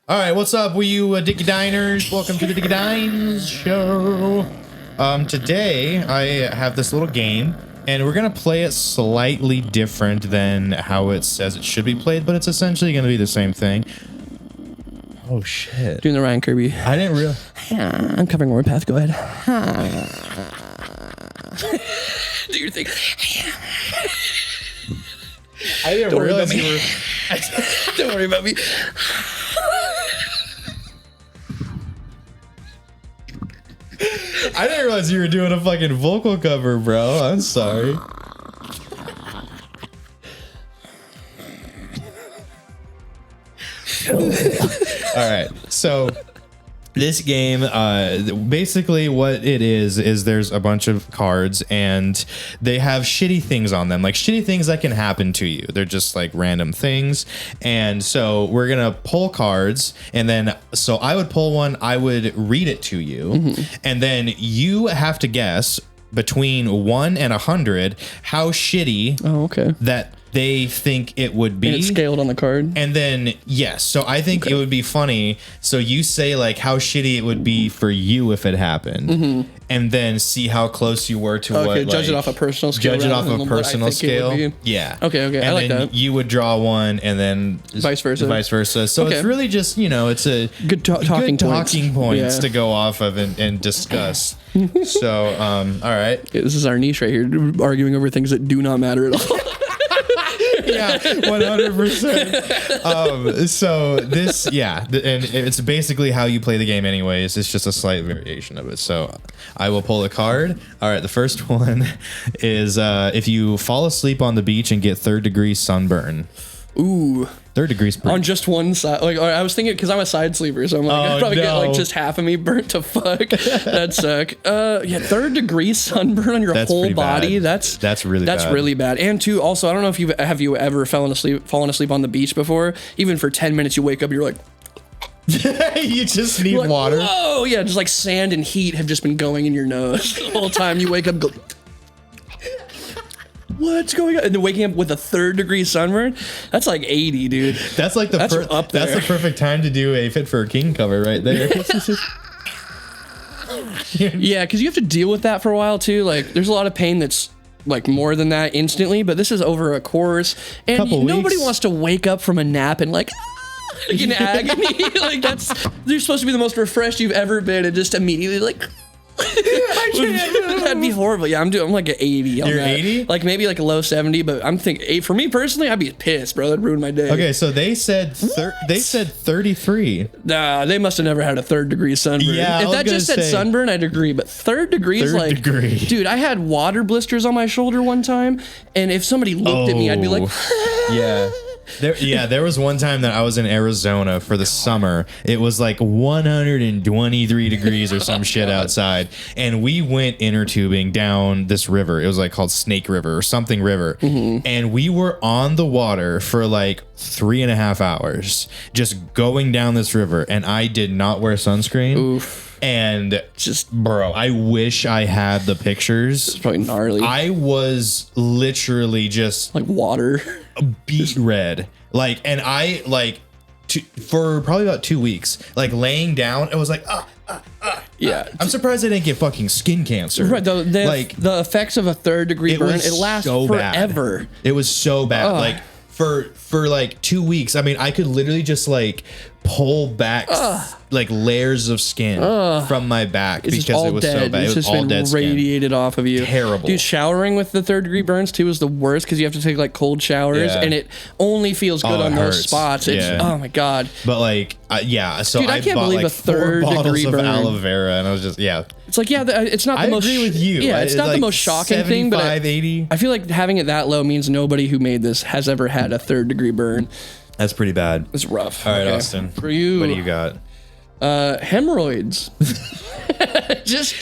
All right, what's up, you Dickie Diners? Welcome to the Dickie Dines Show. Today, I have this little game, and we're going to play it slightly different than how it says it should be played, but it's essentially going to be the same thing. Oh, shit. Doing the Ryan Kirby. I didn't realize. I'm covering one path. Go ahead. Do your thing. I didn't realize you were... Don't worry about me. I didn't realize you were doing a fucking vocal cover, bro. I'm sorry. All right, so this game, basically what it is there's a bunch of cards and they have shitty things on them, like shitty things that can happen to you. They're just like random things. And so we're going to pull cards, and then, so I would pull one, I would read it to you, and then you have to guess between 1 and 100 how shitty that they think it would be. And it's scaled on the card. And then, yes. So I think it would be funny. So you say like how shitty it would be for you if it happened. And then see how close you were to what. Judge it off a personal scale. Judge it off a personal scale. Yeah. Okay. And I like then that. you would draw one and then Vice versa. So it's really just, it's a good talking points to go off of and discuss. So, all right. Yeah, this is our niche right here. Arguing over things that do not matter at all. Yeah, 100%. So this, and it's basically how you play the game anyways. It's just a slight variation of it. So I will pull a card. All right, the first one is if you fall asleep on the beach and get 3rd-degree sunburn. Ooh. 3rd-degree burn. On just one side. Like, I was thinking, because I'm a side sleeper, so I'm like, I'd probably get like just half of me burnt to fuck. That'd suck. 3rd-degree sunburn on your whole body. Bad. That's really bad. And two, also, I don't know if have you ever fallen asleep on the beach before? Even for 10 minutes, you wake up, you're like, you just need water. Whoa, yeah, just like sand and heat have just been going in your nose the whole time. You wake up, go, what's going on? And then waking up with a 3rd-degree sunburn, that's like 80, dude. That's like that's the perfect time to do a Fit for a King cover right there. Yeah, because you have to deal with that for a while too. Like, there's a lot of pain that's like more than that instantly, but this is over a course, and nobody wants to wake up from a nap and like in agony. Like, you're supposed to be the most refreshed you've ever been, and just immediately like. That'd be horrible. Yeah, I'm like an 80. You're 80? Like maybe like a low 70, but I'm thinking for me personally, I'd be pissed, bro. That'd ruin my day. Okay, so they said 33. Nah, they must have never had a 3rd-degree sunburn. Yeah, if that just said sunburn, I'd agree. But 3rd degree is like, dude, I had water blisters on my shoulder one time, and if somebody looked at me, I'd be like, yeah. There was one time that I was in Arizona for the summer. It was like 123 degrees or some shit outside. And we went inner tubing down this river. It was like called Snake River or something river. And we were on the water for like 3.5 hours just going down this river. And I did not wear sunscreen. Oof. And just, bro, I wish I had the pictures. It's probably gnarly. I was literally just like water. Beet red, like, and I like for probably about 2 weeks, like laying down, it was like yeah. I'm surprised I didn't get fucking skin cancer. Right, the effects of a 3rd-degree burn, it lasts so forever. Bad. It was so bad. Like for like 2 weeks, I mean, I could literally just like pull back like layers of skin from my back because it was so bad. It was all dead skin. Radiated off of you. Terrible. Dude, showering with the 3rd-degree burns too is the worst because you have to take like cold showers and it only feels good on those spots. It's, oh my God. But like, so dude, I can't believe like a 3rd-degree burn. Of aloe vera, and I was just It's like, it's not the most. I agree with you. Yeah, it's not like the most shocking thing, but 80. I feel like having it that low means nobody who made this has ever had a 3rd-degree burn. That's pretty bad. It's rough. All right, Austin. For you, what do you got? Hemorrhoids.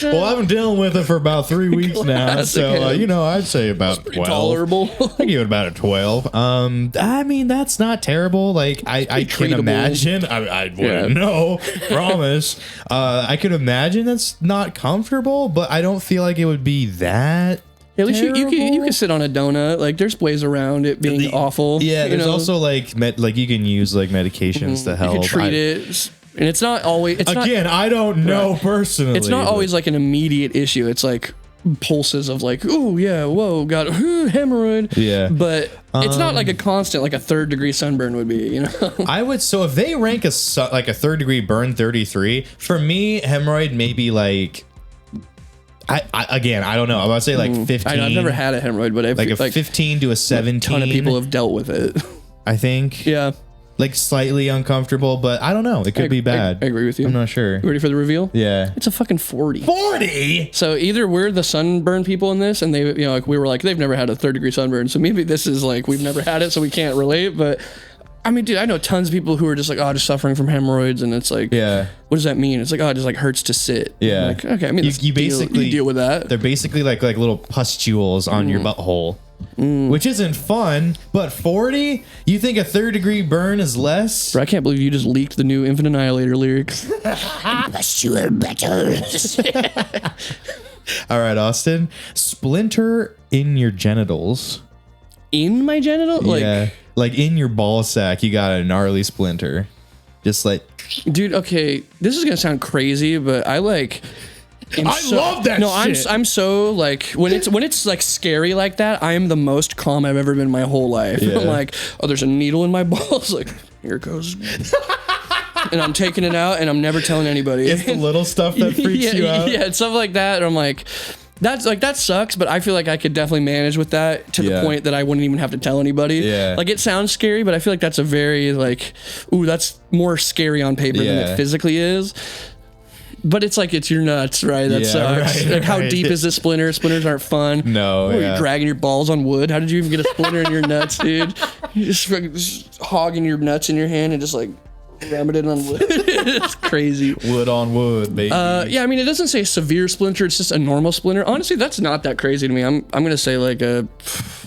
Well, I've been dealing with it for about 3 weeks now, so I'd say about 12. Tolerable. I give it about a 12. I mean, that's not terrible. Like I can imagine. I wouldn't know. Promise. I could imagine that's not comfortable, but I don't feel like it would be that At least you can sit on a donut. Like there's ways around it being awful. Yeah, there's also like you can use like medications to help. You can treat it. And it's not always. I don't know personally. It's not always like an immediate issue. It's like pulses of like, oh yeah, whoa, got hemorrhoid. Yeah, but it's not like a constant, like a 3rd degree sunburn would be. You know, I would. So if they rank a 3rd degree burn 33 for me, hemorrhoid maybe like. I don't know. I would say like 15. I've never had a hemorrhoid, but I've like a 15 to a 17. A ton of people have dealt with it. I think. Yeah. Like slightly uncomfortable, but I don't know. It could be bad. I agree with you. I'm not sure. You ready for the reveal? Yeah. It's a fucking 40. 40? So either we're the sunburn people in this, and they, you know, like we were like, they've never had a 3rd degree sunburn. So maybe this is like, we've never had it, so we can't relate. But I mean, dude, I know tons of people who are just like, oh, just suffering from hemorrhoids. And it's like, what does that mean? It's like, oh, it just like hurts to sit. Yeah. Like, okay, I mean, you basically deal with that. They're basically like little pustules on your butthole. Which isn't fun, but 40? You think a 3rd degree burn is less? Bro, I can't believe you just leaked the new Infinite Annihilator lyrics. Pustular better. All right, Austin. Splinter in your genitals. In my genital? Like in your ball sack, you got a gnarly splinter. Just like... Dude, okay, this is going to sound crazy, but I like... love that shit. I'm so like when it's like scary like that, I am the most calm I've ever been in my whole life. Yeah. I'm like, oh, there's a needle in my balls. Like, here it goes. And I'm taking it out and I'm never telling anybody. It's the little stuff that freaks you out. Yeah, it's stuff like that. And I'm like, that sucks, but I feel like I could definitely manage with that to the point that I wouldn't even have to tell anybody. Yeah. Like it sounds scary, but I feel like that's a very like, ooh, that's more scary on paper than it physically is. But it's like, it's your nuts, right? That sucks. Like, how deep is this splinter? Splinters aren't fun. No, You're dragging your balls on wood. How did you even get a splinter in your nuts, dude? You're just hogging your nuts in your hand and just like ramming it on wood. It's crazy. Wood on wood, baby. Yeah, I mean, it doesn't say severe splinter. It's just a normal splinter. Honestly, that's not that crazy to me. I'm gonna say like a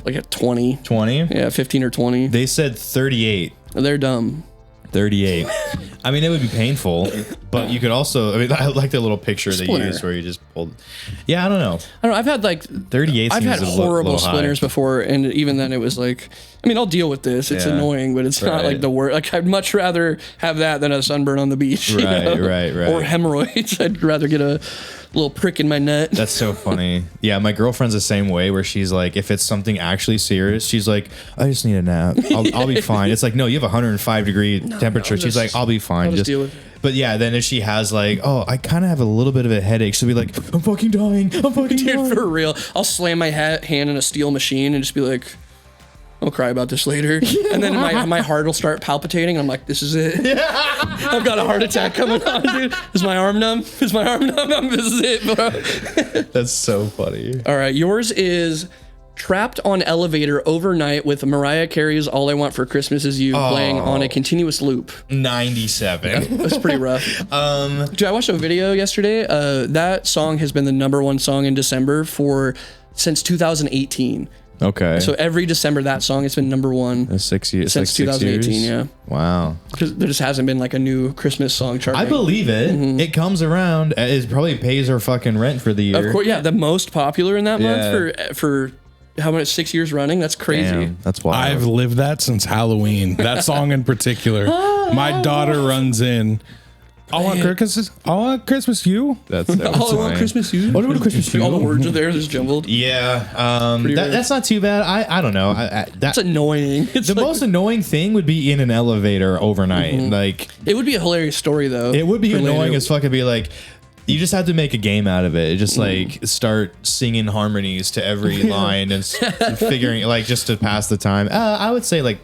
20. 20? Yeah, 15 or 20. They said 38. They're dumb. 38. I mean, it would be painful, but you could also, I mean, I like the little picture they used where you just pulled. Yeah, I don't know. I've had like 38. I've had horrible splinters before, and even then it was like, I mean, I'll deal with this. It's annoying, but it's not like the worst. Like, I'd much rather have that than a sunburn on the beach. Right. Or hemorrhoids. I'd rather get a little prick in my nut. That's so funny. Yeah, my girlfriend's the same way, where she's like, if it's something actually serious, she's like, I just need a nap. I'll be fine. It's like, no, you have 105-degree temperature. She's like, I'll be fine. I'll just deal with it. But yeah, then if she has like, oh, I kind of have a little bit of a headache, she'll be like, I'm fucking dying. Dude, for real. I'll slam my hand in a steel machine and just be like, I'll cry about this later. And then my heart will start palpitating. I'm like, this is it. I've got a heart attack coming on, dude. Is my arm numb? This is it, bro. That's so funny. All right, yours is trapped on elevator overnight with Mariah Carey's All I Want for Christmas Is You playing on a continuous loop. 97. That's pretty rough. Dude, I watched a video yesterday. That song has been the #1 song in December since 2018. Okay. So every December, that song has been #1. That's 6 years. Since 2018, yeah. Wow. Because there just hasn't been like a new Christmas song chart. I believe it. It comes around. It probably pays her fucking rent for the year. Of course, yeah. The most popular in that month for how much, 6 years running? That's crazy. Damn, that's wild. I've lived that since Halloween. That song in particular. My daughter runs in. I want Christmas you. That's All I Want Christmas You. All I Want Christmas You. All the words are there, just jumbled. Yeah, that's not too bad. I don't know. That's annoying. It's the most annoying thing would be in an elevator overnight. Like, it would be a hilarious story though. It would be annoying as fuck. It'd be like, you just have to make a game out of it. Just like start singing harmonies to every line and figuring like just to pass the time. I would say like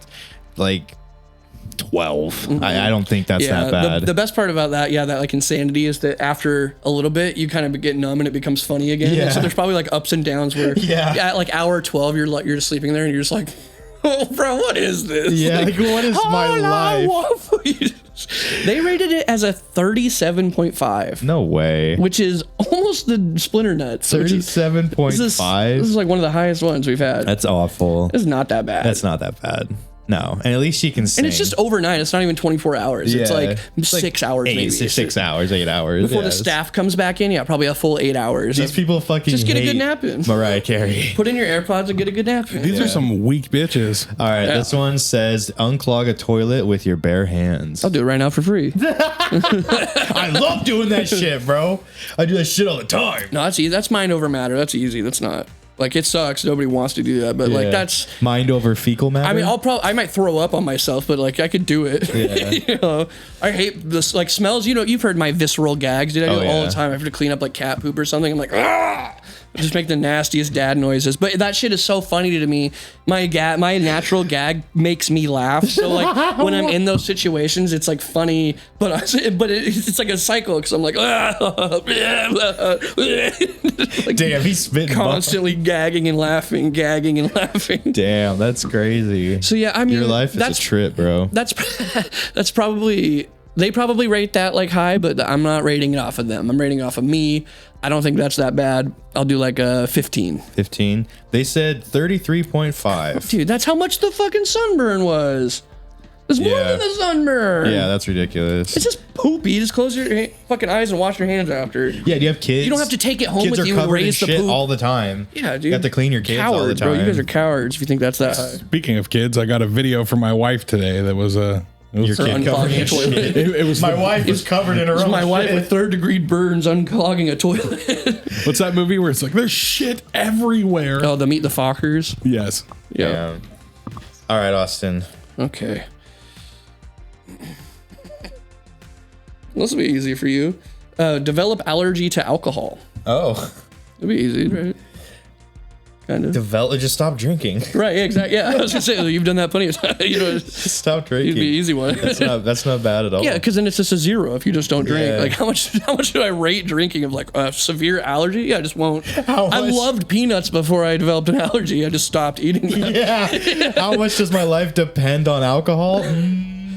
12. I don't think that's that bad. The best part about that, that like insanity is that after a little bit, you kind of get numb and it becomes funny again. Yeah. And so there's probably like ups and downs where at like hour 12, you're just sleeping there and you're just like, oh, bro, what is this? Yeah, like what is my life? They rated it as a 37.5. No way. Which is almost the Splinter Nuts. 37.5? This is like one of the highest ones we've had. That's awful. It's not that bad. That's not that bad. No, and at least she can sing. And it's just overnight. It's not even 24 hours. It's like It's 6 hours, maybe. 6 hours, 8 hours. Before the staff comes back in, probably a full 8 hours. These people fucking just get a hate good nap in. Mariah Carey. Put in your AirPods and get a good nap in. These are some weak bitches. All right, this one says unclog a toilet with your bare hands. I'll do it right now for free. I love doing that shit, bro. I do that shit all the time. No, that's easy. That's mind over matter. That's easy. That's not. Like, it sucks. Nobody wants to do that, but like that's mind over fecal matter. I mean, I might throw up on myself, but like I could do it. Yeah. You know, I hate this like smells. You know, you've heard my visceral gags, dude. I do it all the time. I have to clean up like cat poop or something. I'm like, ah! I just make the nastiest dad noises. But that shit is so funny to me. My natural gag makes me laugh. So like when I'm in those situations, it's like funny, but it's like a cycle because I'm like, like damn, he's spitting constantly gagging and laughing. Damn, that's crazy. So yeah, I mean, your life is a trip, bro. That's probably, they probably rate that like high, but I'm not rating it off of them. I'm rating it off of me. I don't think that's that bad. I'll do like a 15. 15. They said 33.5. Dude, that's how much the fucking sunburn was. It's more than the sunburn. Yeah, that's ridiculous. It's just poopy. Just close your fucking eyes and wash your hands after. Yeah, do you have kids? You don't have to take it home kids with you and raise the shit poop all the time. Yeah, dude. You have to clean your kids all the time. Bro, you guys are cowards if you think that's that high. Speaking of kids, I got a video from my wife today that was your kid covered in shit. It was my wife was covered in her own my shit. wife with 3rd-degree burns unclogging a toilet. What's that movie where it's like there's shit everywhere? Oh, the Meet the Fockers? Yes. Yeah. All right, Austin. Okay. This will be easy for you. Develop allergy to alcohol. Oh. It'll be easy, right? Kind of. Just stop drinking. Right, yeah, exactly. Yeah, I was gonna say you've done that plenty of times. You know, Just stop drinking. it'd be an easy one. That's not bad at all. Yeah, because then it's just a 0 if you just don't drink. Yeah. Like how much do I rate drinking of like a severe allergy? Yeah, I just won't. How I much? loved peanuts before I developed an allergy. I just stopped eating them. Yeah. How much does my life depend on alcohol?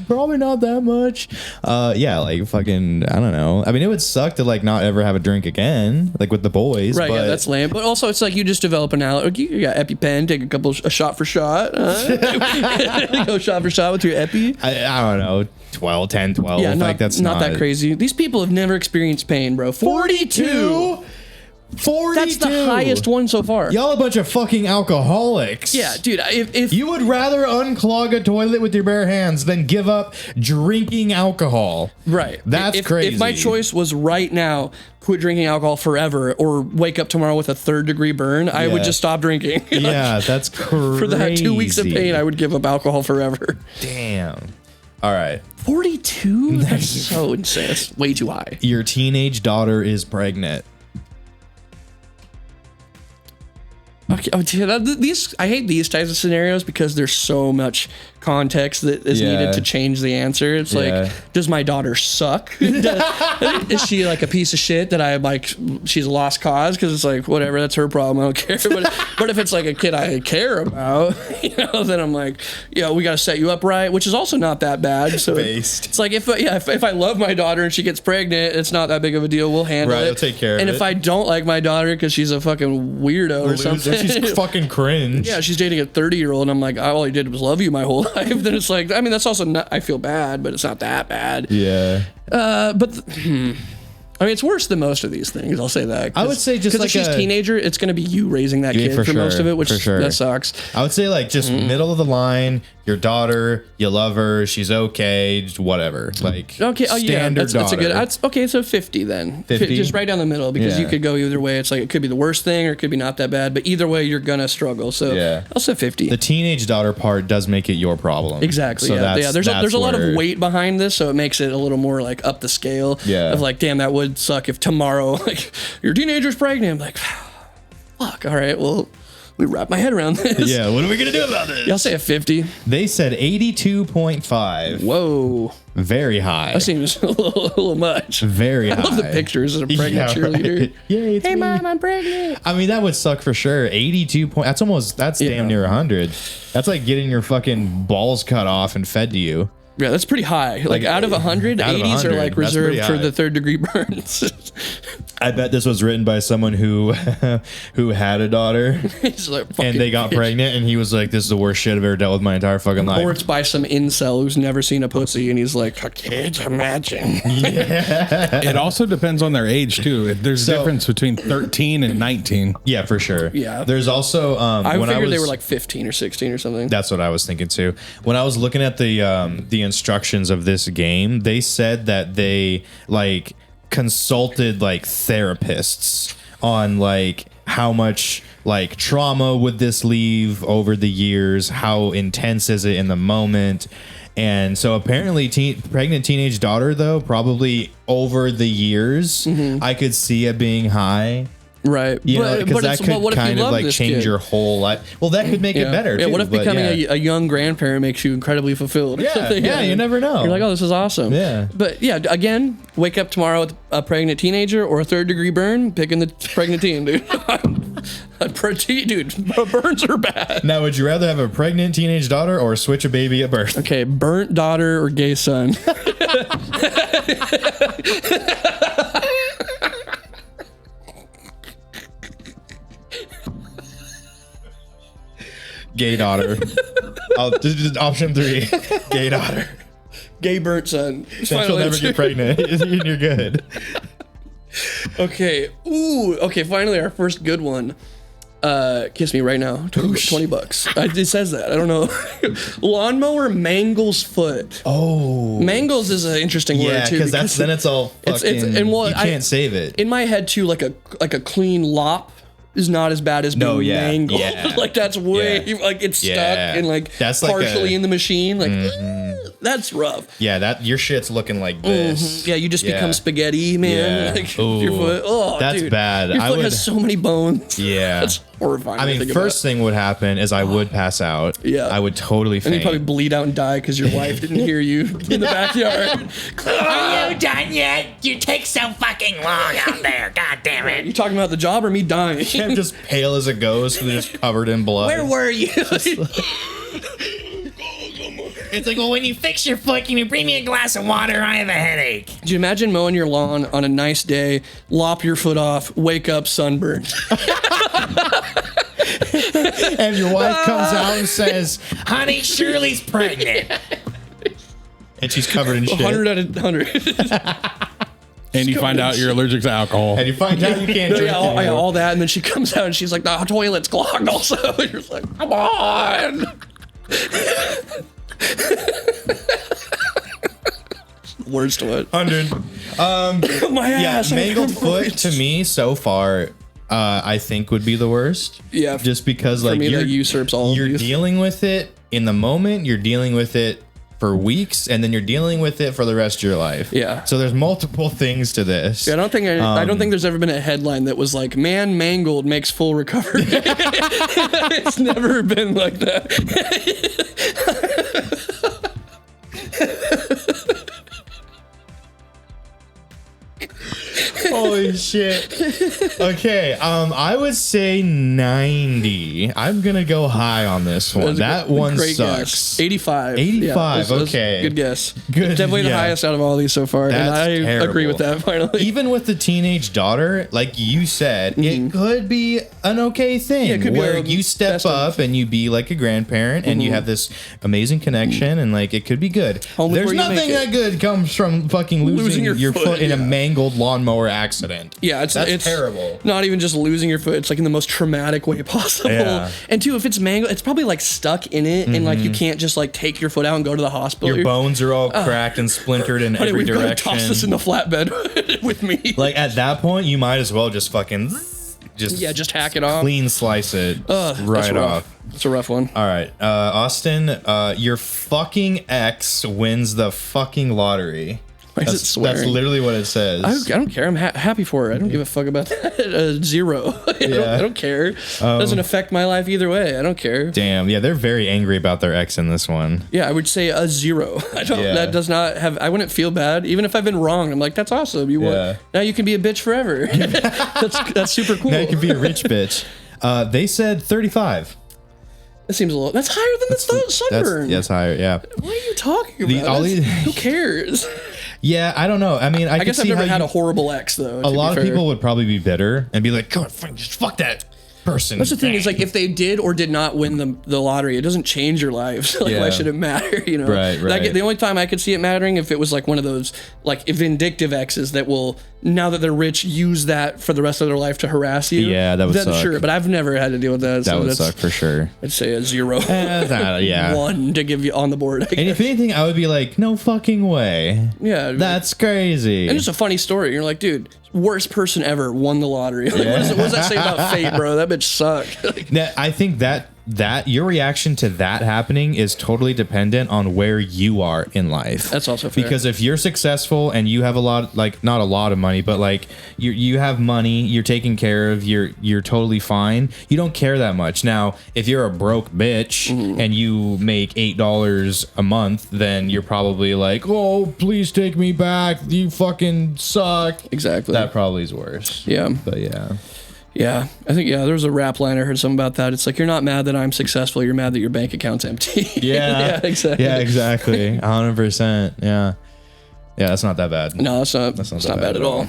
Probably not that much. Yeah, like fucking, I don't know. I mean, it would suck to like not ever have a drink again, like with the boys. Right, but yeah, that's lame. But also, it's like you just develop an allergy. You got EpiPen, take a shot for shot. Go shot for shot with your Epi. I don't know, 10, 12. Yeah, like that's not that crazy. These people have never experienced pain, bro. 42. 42. That's the highest one so far. Y'all a bunch of fucking alcoholics. Yeah, dude. If you would rather unclog a toilet with your bare hands than give up drinking alcohol. Right. That's crazy. If my choice was right now, quit drinking alcohol forever or wake up tomorrow with a 3rd-degree burn, I would just stop drinking. Yeah, that's crazy. For that 2 weeks of pain, I would give up alcohol forever. Damn. All right. 42? That's so insane. That's way too high. Your teenage daughter is pregnant. Okay, dude, I hate these types of scenarios because there's so much context that is needed to change the answer. It's like, does my daughter suck? Is she like a piece of shit that I like? She's a lost cause because it's like whatever, that's her problem. I don't care. But if it's like a kid I care about, then I'm like, we got to set you up right, which is also not that bad. So it's like if I love my daughter and she gets pregnant, it's not that big of a deal. We'll handle it. We'll take care of it. And if I don't like my daughter because she's a fucking weirdo or something, she's fucking cringe. Yeah, she's dating a 30-year-old, and I'm like, all I did was love you my whole life. Then it's like, I mean, that's also not, I feel bad, but it's not that bad. Yeah. I mean, it's worse than most of these things. I'll say that. I would say just like if she's a teenager, it's going to be you raising that kid for most of it, which that sucks. I would say like just middle of the line. Your daughter, you love her, she's okay, just whatever. Like standard that's a good. Okay, so 50 then. 50? Just right down the middle because you could go either way. It's like it could be the worst thing or it could be not that bad, but either way you're gonna struggle. So I'll say 50. The teenage daughter part does make it your problem. Exactly. So There's a lot of weight behind this, so it makes it a little more like up the scale. Yeah. Of like, damn, that would suck if tomorrow like your teenager's pregnant. I'm like, fuck. All right, well. We wrap my head around this. Yeah, what are we gonna do about this? Y'all say a 50. They said 82.5. Whoa. Very high. That seems a little much. Very high. I love the pictures of a pregnant cheerleader. Right. Yay, it's hey, me. Mom, I'm pregnant. I mean, that would suck for sure. 82 point. That's damn near 100. That's like getting your fucking balls cut off and fed to you. Yeah, that's pretty high. Like out of 100, 80s are like reserved for the 3rd-degree burns. I bet this was written by someone who who had a daughter He's like, and they got pregnant, and he was like, "This is the worst shit I've ever dealt with my entire fucking life." Or it's by some incel who's never seen a pussy, and he's like, I can't imagine. It also depends on their age too. There's a difference between 13 and 19. Yeah, for sure. Yeah. There's also I figured they were like 15 or 16 or something. That's what I was thinking too. When I was looking at the instructions of this game, they said that they like consulted like therapists on like how much like trauma would this leave over the years, how intense is it in the moment. And so apparently pregnant teenage daughter though, probably over the years, I could see it being high. Right. You know, because that could kind of like change your whole life. Well, that could make it better. Yeah. Too, What if becoming a young grandparent makes you incredibly fulfilled? Or something? Yeah, you never know. You're like, oh, this is awesome. Yeah. But yeah, again, wake up tomorrow with a pregnant teenager or a 3rd-degree burn, picking the pregnant teen, dude. Dude, burns are bad. Now, would you rather have a pregnant teenage daughter or switch a baby at birth? Okay, burnt daughter or gay son. Gay daughter. Just option 3. Gay daughter. Gay burnt son. Then she'll never get pregnant. You're good. Okay. Ooh. Okay. Finally, our first good one. Kiss me right now. $20. It says that. I don't know. Lawnmower mangles foot. Oh. Mangles is an interesting word too. Because then it's all fucking. You can't save it. In my head too, like a clean lop is not as bad as being mangled. Yeah. Like that's way like it's stuck and like that's partially like in the machine. Like that's rough. Yeah, that your shit's looking like this. Yeah, you just become spaghetti, man. Yeah. Like your foot. Oh, that's dude. bad. Your foot has so many bones. Yeah. That's horrifying. I mean, first thing would happen is I would pass out. Yeah. I would totally faint. And you'd probably bleed out and die because your wife didn't hear you in the backyard. Are you done yet? You take so fucking long out there. God damn it. You talking about the job or me dying? I'm just pale as a ghost, just covered in blood. Where were you? It's like, well, when you fix your foot, can you bring me a glass of water? I have a headache. Do you imagine mowing your lawn on a nice day, lop your foot off, wake up sunburned? And your wife comes out and says, Honey, Shirley's pregnant. and she's covered in shit. 100 out of 100. And you find out you're allergic to alcohol. And you find out you can't drink anymore. all that, and then she comes out and she's like, the toilet's clogged also. And you're just like, come on. Worst what? 100. My ass. Mangled foot to me so far, I think would be the worst. Yeah. Just because like me, that usurps all of you're you. dealing with it in the moment, you're dealing with it for weeks, and then you're dealing with it for the rest of your life. Yeah. So there's multiple things to this. Yeah, I don't think there's ever been a headline that was like, man mangled makes full recovery. It's never been like that. Holy shit. Okay, I would say 90. I'm gonna go high on this one. That one great sucks. Guess. 85. 85, that's okay. good guess. Good, Definitely the yeah. highest out of all these so far. That's and I terrible. agree with that finally. Even with the teenage daughter, like you said, it could be an okay thing. Yeah, it could be where a you step best of- up and you be like a grandparent and you have this amazing connection and like it could be good. Home There's before you nothing make that good comes from fucking losing your foot in a mangled lawnmower accident. Yeah, it's terrible. Not even just losing your foot; it's like in the most traumatic way possible. Yeah. And two, if it's mangled, it's probably like stuck in it, and like you can't just like take your foot out and go to the hospital. Your bones are all cracked and splintered in every we've got to direction. toss this in the flatbed with me. Like at that point, you might as well just fucking just hack it off. clean slice it right off. It's a rough one. All right, Austin, your fucking ex wins the fucking lottery. Why is it swearing? That's literally what it says. I don't care. I'm happy for her. I don't give a fuck about that. 0. I don't care. It doesn't affect my life either way. I don't care. Damn. Yeah, they're very angry about their ex in this one. Yeah, I would say a 0. I don't. Yeah. That does not have. I wouldn't feel bad, even if I've been wrong. I'm like, that's awesome. You want now you can be a bitch forever. that's super cool. Now you can be a rich bitch. They said 35. That seems a little. That's higher than the Sunburn. That's higher. Yeah. What are you talking about? Who cares? Yeah, I don't know. I mean, I guess I've never had a horrible ex though. A lot of people would probably be bitter and be like, God, just fuck that person. That's the thing is like if they did or did not win the lottery, it doesn't change your lives. Like why should it matter? You know, right. Like, the only time I could see it mattering if it was like one of those like vindictive exes that will, now that they're rich, use that for the rest of their life to harass you. Yeah, that would suck. Sure, but I've never had to deal with that. That would suck for sure. I'd say a 0. Yeah, 1 to give you on the board. And if anything, I would be like, no fucking way. Yeah, that's crazy. And it's a funny story. You're like, dude, worst person ever won the lottery. Like, what does that say about fate, bro? That bitch sucked. I think that your reaction to that happening is totally dependent on where you are in life. That's also fair. Because if you're successful and you have a lot, like not a lot of money, but like you have money, you're taken care of, you're totally fine. You don't care that much. Now, if you're a broke bitch and you make $8 a month, then you're probably like, oh, please take me back. You fucking suck. Exactly. That probably is worse. Yeah. But yeah. Yeah, I think, there was a rap line I heard something about that. It's like, you're not mad that I'm successful, you're mad that your bank account's empty. Yeah. Exactly. Yeah, exactly. 100%. Yeah. Yeah, that's not that bad. No, that's not bad at all.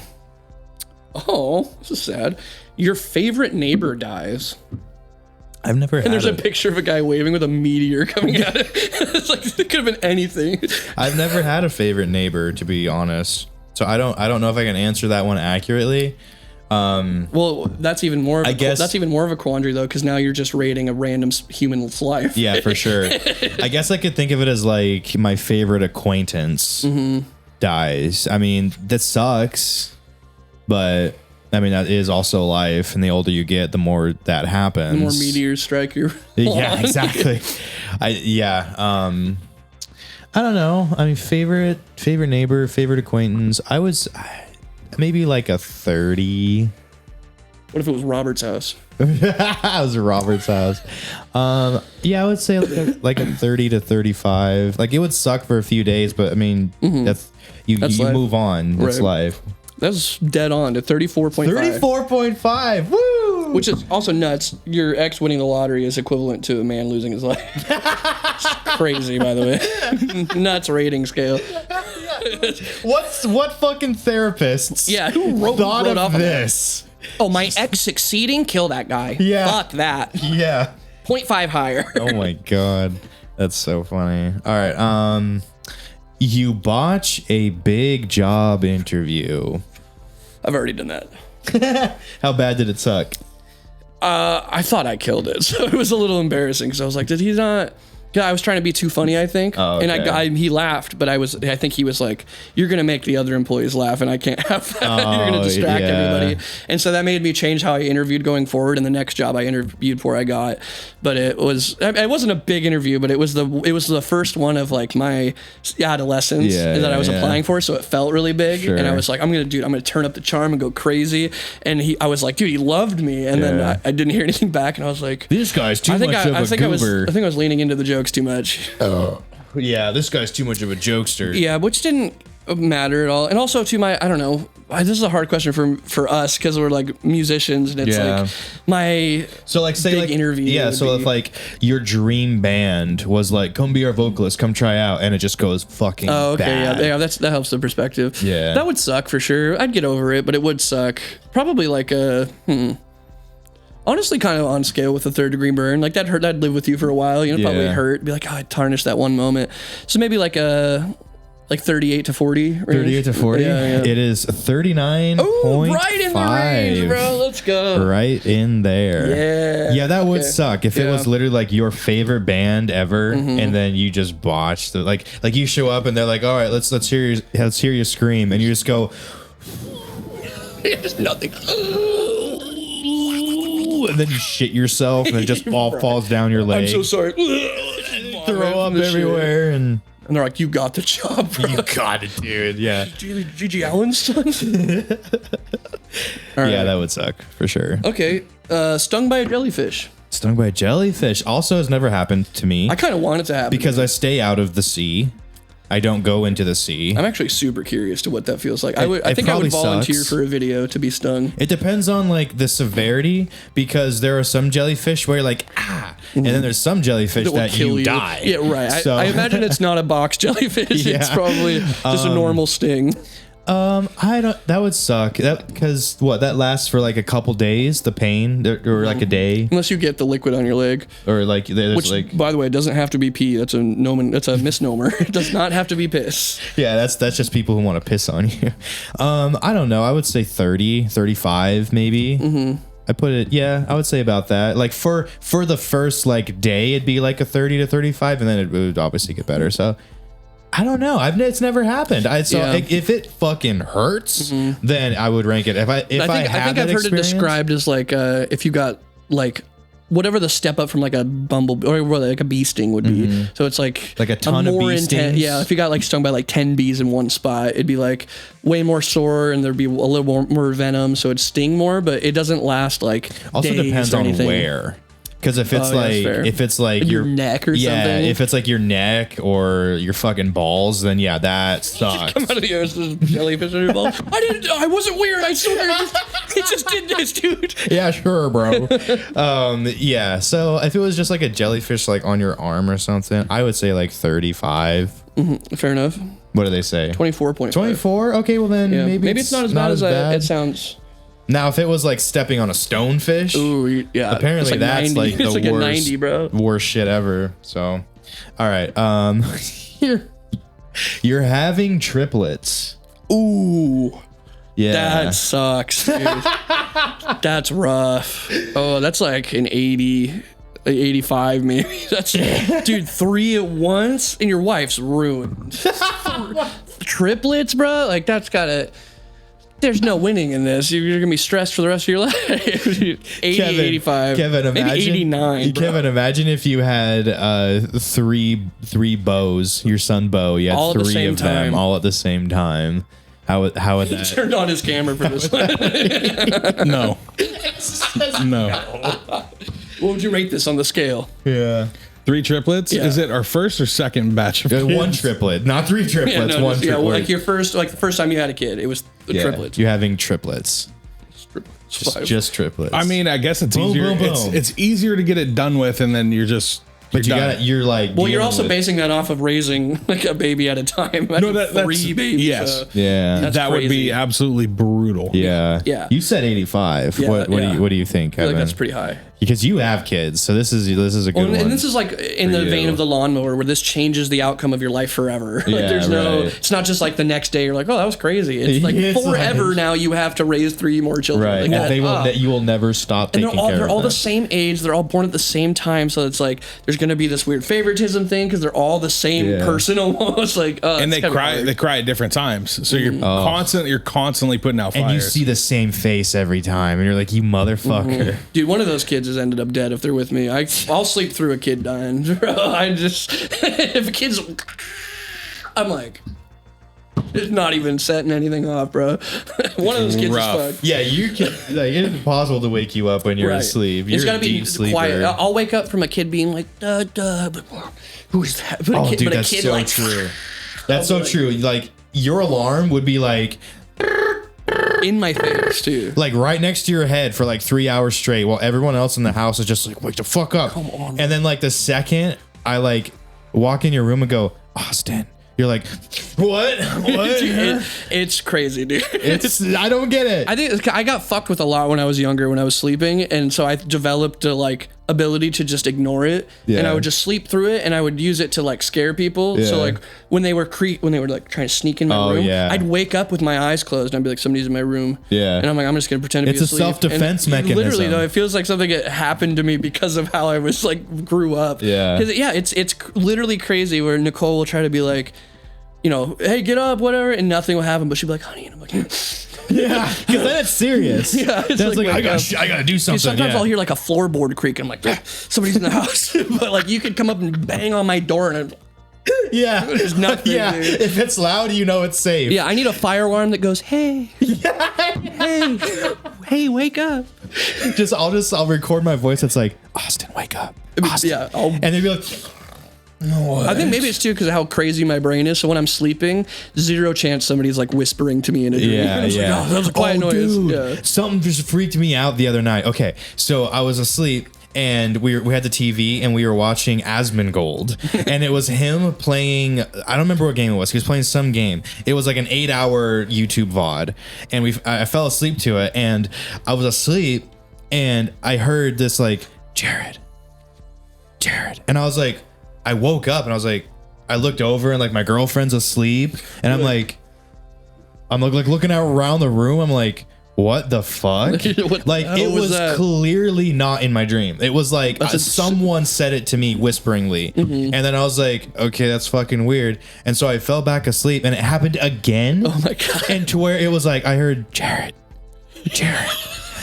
Oh, this is sad. Your favorite neighbor dies. I've never had And there's a picture of a guy waving with a meteor coming at it. It's like, it could have been anything. I've never had a favorite neighbor, to be honest. So I don't know if I can answer that one accurately. Well, that's even more. That's even more of a quandary though, because now you're just rating a random human's life. Yeah, for sure. I guess I could think of it as like my favorite acquaintance dies. I mean, that sucks, but I mean that is also life. And the older you get, the more that happens. The more meteors strike your lawn. Yeah, exactly. I don't know. I mean, favorite neighbor, favorite acquaintance. I was. Maybe like a 30. What if it was Robert's house? It was Robert's house. Yeah, I would say like a 30 to 35. Like it would suck for a few days, but I mean, that's you move on. It's life. That's dead on to 34.5. 34.5. Woo! Which is also nuts. Your ex winning the lottery is equivalent to a man losing his life. It's crazy, by the way. Nuts rating scale. What fucking therapists? Yeah, who wrote of this? Oh, my ex succeeding? Kill that guy. Yeah. Fuck that. Yeah. 0.5 higher. Oh my god. That's so funny. All right. You botch a big job interview. I've already done that. How bad did it suck? I thought I killed it, so it was a little embarrassing. Because I was like, did he not? Yeah, I was trying to be too funny, I think. Oh, okay. And he laughed, but I think he was like, you're going to make the other employees laugh and I can't have that. You're going to distract everybody. And so that made me change how I interviewed going forward. And the next job I interviewed for, I got. But it wasn't a big interview, but it was the first one of like my adolescence that I was applying for. So it felt really big. Sure. And I was like, I'm going to turn up the charm and go crazy. And I was like, dude, he loved me. And then I didn't hear anything back. And I was like, this guy's too much of a goober. I think I was leaning into the joke too much. Yeah, this guy's too much of a jokester. Yeah, which didn't matter at all. And also to I don't know, this is a hard question for us because we're like musicians and it's like my big interview. Yeah, so if like your dream band was like, come be our vocalist, come try out, and it just goes fucking bad. Yeah, that helps the perspective. Yeah. That would suck for sure. I'd get over it, but it would suck. Probably like a honestly, kind of on scale with a 3rd degree burn. Like that hurt. That'd live with you for a while. You know, probably hurt. Be like, oh, I tarnished that one moment. So maybe like a 38 to 40 range. 38 to 40. Yeah. It is 39.5. Ooh, right in the range, bro. Let's go. Right in there. Yeah. Yeah, that would suck if it was literally like your favorite band ever, and then you just botched the, like you show up and they're like, all right, let's hear you scream, and you just go. There's nothing. And then you shit yourself and it just all falls down your leg. I'm so sorry. Throw up everywhere and they're like, you got the job, bro. You got it, dude. Yeah. Gigi Allen's son? Yeah, that would suck for sure. Okay. Stung by a jellyfish. Stung by a jellyfish also has never happened to me. I kind of want it to happen. Because I stay out of the sea. I don't go into the sea. I'm actually super curious to what that feels like. I It think I would probably volunteer sucks. for a video to be stung. It depends on like the severity, because there are some jellyfish where you're like, and then there's some jellyfish That will that kill you you. die. Yeah, right. So, I imagine it's not a box jellyfish. It's Yeah. probably just a normal sting. I don't. That would suck. That because that lasts for like a couple days. The pain, or like a day, Unless you get the liquid on your leg, or like there's which, like by the way, doesn't have to be pee. That's a misnomer. It does not have to be piss. yeah. That's just people who want to piss on you. I don't know. I would say 30, 35 maybe. Mm-hmm. I put it. Yeah, I would say about that. Like for the first like day, it'd be like a 30 to 35, and then it would obviously get better. So. I don't know. It's never happened. If it fucking hurts, then I would rank it. I think I've heard it described as like if you got like whatever the step up from like a bumblebee or like a bee sting would be. So it's like a ton of bee stings. Yeah, if you got like stung by like 10 bees in one spot, it'd be like way more sore and there'd be a little more venom, so it'd sting more, but it doesn't last like Also days depends or on anything. where. Because if it's like your neck or something. if it's like your neck or your fucking balls, then yeah, that sucks. Come out of the earth, there's jellyfish in your ball. I wasn't weird. I swear, it just did this, dude. Yeah, sure, bro. Yeah. So if it was just like a jellyfish like on your arm or something, I would say like 35. Fair enough. What do they say? 24.5. 24. Okay, well then Yeah. maybe it's not as bad as it sounds. Now, if it was like stepping on a stonefish, Ooh, yeah. apparently it's that's 90. like the it's like worst, a 90, bro. worst shit ever. So, all right, you're having triplets. Ooh, Yeah, that sucks, dude. That's rough. Oh, that's like an 80, 85 maybe. That's dude, 3 at once, and your wife's ruined. Triplets, bro. Like that's gotta. There's no winning in this. You're gonna be stressed for the rest of your life. 80, 85, Kevin, maybe imagine, 89. Bro. Kevin, imagine if you had three bows. Your son Bo, you had All at the three same of them time. all at the same time. How would that? Turned on his camera for this one. No. No. What would you rate this on the scale? Yeah, 3 triplets? Yeah. Is it our first or second batch of kids? one triplet, not 3 triplets. One triplet. well, like the first time you had a kid, it was the triplets. You're having triplets. Five. Just triplets. I mean, I guess it's Boom, easier. boom, boom. It's easier to get it done with, and then you're just. but you're like. Well, you're dealing also with- basing that off of raising like a baby at a time. No, that's 3 babies. yes. Yeah. That's that would be crazy. absolutely brutal. Yeah. Yeah. You said 85. Yeah, what yeah. do you think, I feel Kevin? like that's pretty high. Because you have kids, so this is a good Well, one. and this is like in for the you. vein of the lawnmower, where this changes the outcome of your life forever. Like, Yeah, there's no, right. it's not just like the next day you're like, oh, that was crazy. It's like It's forever like- now you have to raise 3 more children. right. Like, And you will never stop and taking they're all, care they're of all them. the same age. They're all born at the same time. So it's like there's going to be this weird favoritism thing because they're all the same Yeah. person almost. Like, And it's kinda hard. they cry at different times. So you're constantly putting out fires. And you see the same face every time, and you're like, you motherfucker. Dude, one of those kids has ended up dead if they're with me. I'll sleep through a kid dying, bro. I just if a kid's, I'm like, it's not even setting anything off, bro. One of those kids Rough. is fucked. Yeah, you can. Like, it's impossible to wake you up when you're asleep. You're It's gotta a deep be sleeper. quiet. I'll wake up from a kid being like, duh, but who's that? But Oh, a kid, dude, but a that's kid so like, true. That's so true. Like your alarm would be like in my face too. right next to your head for like 3 hours straight, while everyone else in the house is just like, wake the fuck up. Come on. And then like the second I like walk in your room and go, Austin, you're like, what? It's crazy, dude. I don't get it. I think I got fucked with a lot when I was younger, when I was sleeping, and so I developed a like ability to just ignore it, and Yeah. I would just sleep through it, and I would use it to like scare people. So Yeah. like when they were like trying to sneak in my room, yeah. I'd wake up with my eyes closed, and I'd be like, somebody's in my room. Yeah. And I'm like, I'm just gonna pretend to It's be a asleep. self-defense And mechanism. Literally though, it feels like something that happened to me because of how I was like grew up. Yeah. Because it's literally crazy where Nicole will try to be like, you know, hey, get up, whatever, and nothing will happen. But she'd be like, honey, and I'm like, Yeah, because then it's serious. Yeah, it's that's like, like, I wake gotta do something. sometimes yeah. I'll hear like a floorboard creak, and I'm like, somebody's in the house. But like, you could come up and bang on my door, and I'm like, Yeah, There's nothing, Yeah, dude. if it's loud, you know it's safe. yeah, I need a fire alarm that goes, hey, hey, wake up. I'll record my voice. That's like, Austin, wake up. Austin. Yeah, and they'd be like, I think maybe it's too because of how crazy my brain is. So when I'm sleeping, 0 chance somebody's like whispering to me in a dream. Yeah, It's yeah. like, oh, that was a quiet noise. Dude, Yeah. something just freaked me out the other night. Okay, so I was asleep. And we had the TV and we were watching Asmongold, and it was him playing. I don't remember what game it was. He was playing some game. It was like an 8-hour YouTube VOD, and I fell asleep to it. And I was asleep, and I heard this like Jared, and I was like, I woke up and I was like, I looked over and like my girlfriend's asleep, and I'm like looking out around the room. I'm like, what the fuck? Like it was clearly not in my dream. It was like someone said it to me whisperingly, and then I was like, okay, that's fucking weird. And so I fell back asleep, and it happened again. Oh my god! And to where it was like I heard Jared,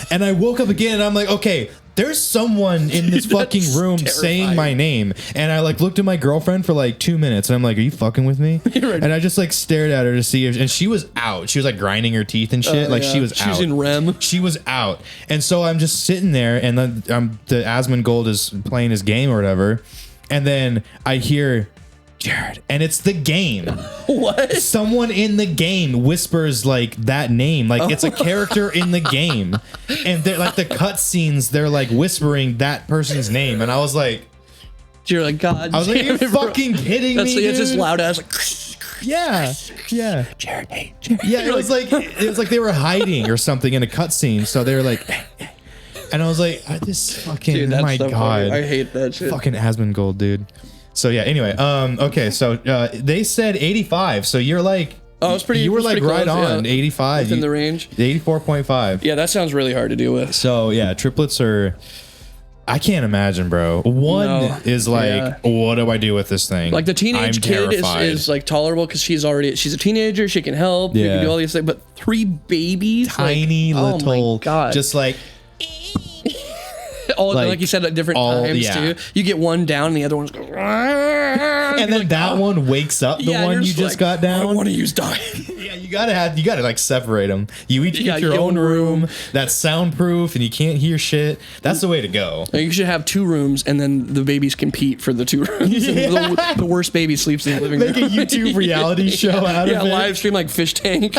and I woke up again, and I'm like, okay, there's someone in this fucking room saying my name. And I like looked at my girlfriend for like 2 minutes, and I'm like, are you fucking with me? And I just like stared at her to see if, and she was out. She was like grinding her teeth and shit. Like she was out. She's in REM. She was out. And so I'm just sitting there, and then the Asmongold is playing his game or whatever. And then I hear Jared, and it's the game. What? Someone in the game whispers like that name, like it's a character in the game, and they're like the cutscenes. They're like whispering that person's name, and I was like, You're like, God. I was like, you're fucking kidding me, dude? It's just loud ass like. Yeah, yeah, Jared, hey, Jared. yeah. It was like they were hiding or something in a cutscene, so they were like, and I was like, this fucking, Dude, that's my so god, funny. I hate that shit. fucking Asmongold, dude. So yeah, anyway, okay, so they said 85, so you're like, Oh, it's pretty. you were like pretty right close, on, yeah. 85. Within the range. 84.5. Yeah, that sounds really hard to deal with. So yeah, triplets are, I can't imagine, bro. One is like, what do I do with this thing? Like the teenage kid is like tolerable because she's a teenager. She can help. You can do all these things. But 3 babies, tiny like, little, oh my God. just like, all like you said at different times too. You get one down and the other one's going, and then that one wakes up the one you just got down. I don't want to use dying. Yeah, you gotta like separate them. You each get your own room that's soundproof and you can't hear shit. That's the way to go. You should have 2 rooms and then the babies compete for the 2 rooms. Yeah. The worst baby sleeps in the living room. Make a YouTube reality show out of it. Yeah, live stream like Fish Tank.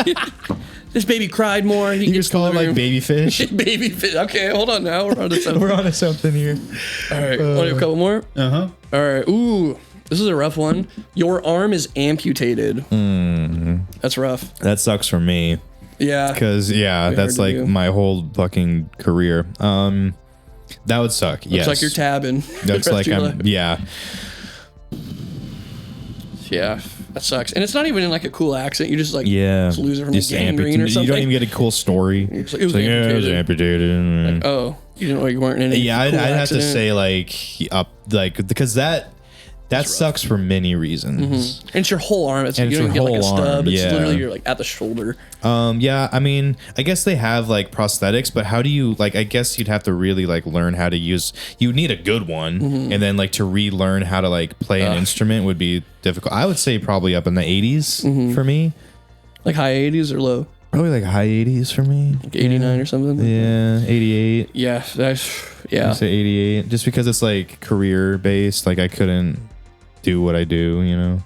This baby cried more. You just call it like baby fish. Baby fish. Okay, hold on now. We're on to something. We're on to something here. All right, want to do a couple more? Uh-huh. All right. Ooh, this is a rough one. Your arm is amputated. That's rough. That sucks for me. Yeah. Because that's like my whole fucking career. That would suck. Yes. Looks like you're tabbing. That's like yeah. Yeah, that sucks. And it's not even in like a cool accent. You just like just lose it from Just gangrene or something. You don't even get a cool story. It's like, it was amputated. Like, oh, you didn't know you weren't in any I'd cool have to accident. say because that sucks for many reasons. And it's your whole arm. You don't even get like a stub. It's literally you're like at the shoulder. Yeah, I mean, I guess they have like prosthetics, but how do you like? I guess you'd have to really like learn how to use. You need a good one, and then like to relearn how to like play an instrument would be difficult. I would say probably up in the 80s for me. Like high 80s or low? Probably like high 80s for me. Like 89 or something? Yeah, 88. Yeah, I say 88, just because it's like career based. Like I couldn't do what I do, you know.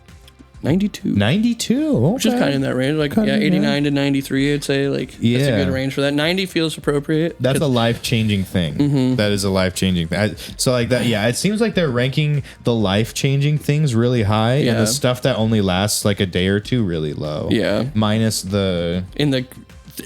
92. 92, okay. Which is kind of in that range. Like 89 to 93, I'd say. Like that's a good range for that. 90 feels appropriate. That's a life-changing thing. That is a life-changing thing. So like that, it seems like they're ranking the life-changing things really high, and the stuff that only lasts like a day or two really low. Yeah. Minus the in the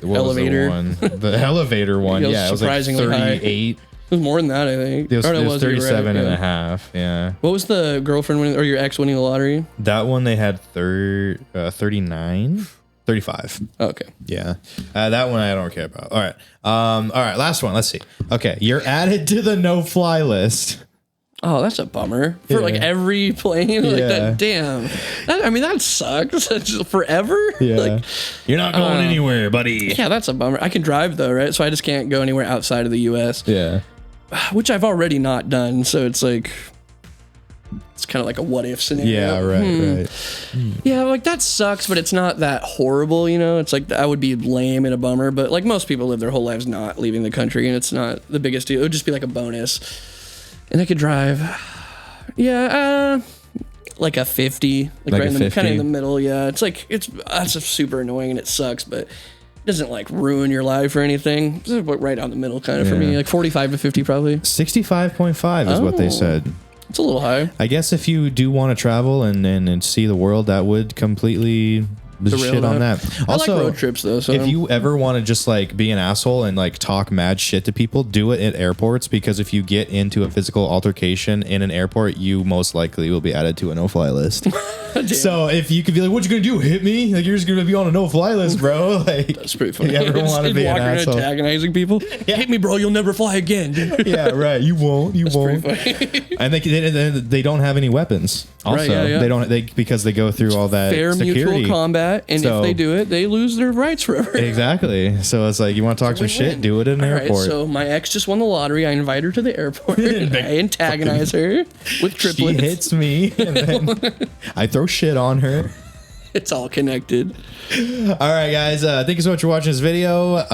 elevator one. The elevator one. It was like 38. High. It was more than that, I think. It was 37 and a half. Yeah. What was the girlfriend winning, or your ex winning the lottery? That one they had 39, 35. Okay. Yeah. That one I don't care about. All right. All right. Last one. Let's see. Okay. You're added to the no-fly list. Oh, that's a bummer. For like every plane, like that. Damn. That sucks. Just forever. Yeah. Like, you're not going anywhere, buddy. Yeah, that's a bummer. I can drive though, right? So I just can't go anywhere outside of the U.S. Yeah. Which I've already not done. So it's like, it's kind of like a what if scenario. Yeah, right. Yeah, like that sucks, but it's not that horrible, you know? It's like, that would be lame and a bummer, but like most people live their whole lives not leaving the country, and it's not the biggest deal. It would just be like a bonus. And I could drive. Yeah, like a 50, like Like right a in the kind of 50? in the middle. Yeah, it's like that's a super annoying and it sucks, but it doesn't like ruin your life or anything. It's right down the middle kind of for me, Yeah. like 45 to 50 probably. 65.5 is what they said. It's a little high. I guess if you do want to travel and see the world, that would completely shit on that. I like Also, road trips though. So if you ever want to just like be an asshole and like talk mad shit to people, do it at airports, because if you get into a physical altercation in an airport, you most likely will be added to a no-fly list. So if you could be like, "What you gonna do? Hit me? Like you're just gonna be on a no-fly list, bro?" Like that's pretty funny. You ever want to be an walking around asshole? antagonizing people? Hit me, bro. You'll never fly again. Dude. Yeah, right. You won't. You won't. And they don't have any weapons. Also, Right, yeah. they because they go through all that Fair security. mutual combat, and So- if they do it, they lose their rights forever. Exactly. So it's like, you want to talk some shit, do it in an All right, airport. so my ex just won the lottery. I invite her to the airport. And I antagonize her with She triplets. hits me, and then I throw shit on her. It's all connected. All right, guys. Thank you so much for watching this video.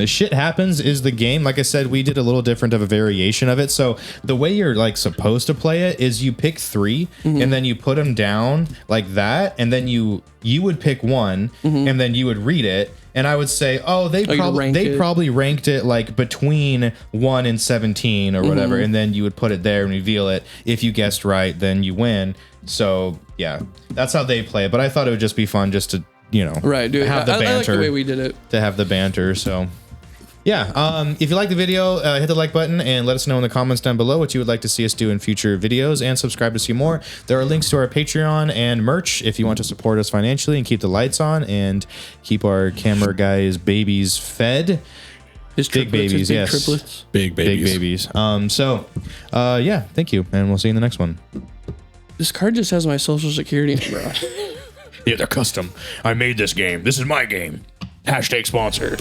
Shit Happens is the game. Like I said, we did a little different of a variation of it. So the way you're like supposed to play it is you pick 3 and then you put them down like that, and then you would pick one and then you would read it. And I would say, oh, they probably ranked it like between 1 and 17 or whatever. And then you would put it there and reveal it. If you guessed right, then you win. So yeah, that's how they play it. But I thought it would just be fun just to, Right, dude. have the banter. I like the way we did it. To have the banter. So yeah, if you like the video, hit the like button and let us know in the comments down below what you would like to see us do in future videos, and subscribe to see more. There are links to our Patreon and merch if you want to support us financially and keep the lights on and keep our camera guys' babies fed. His Big triplets, babies, his big yes. triplets. Big babies. Big babies. Yeah, thank you, and we'll see you in the next one. This card just has my social security number on. Yeah, they're custom. I made this game. This is my game. #sponsor.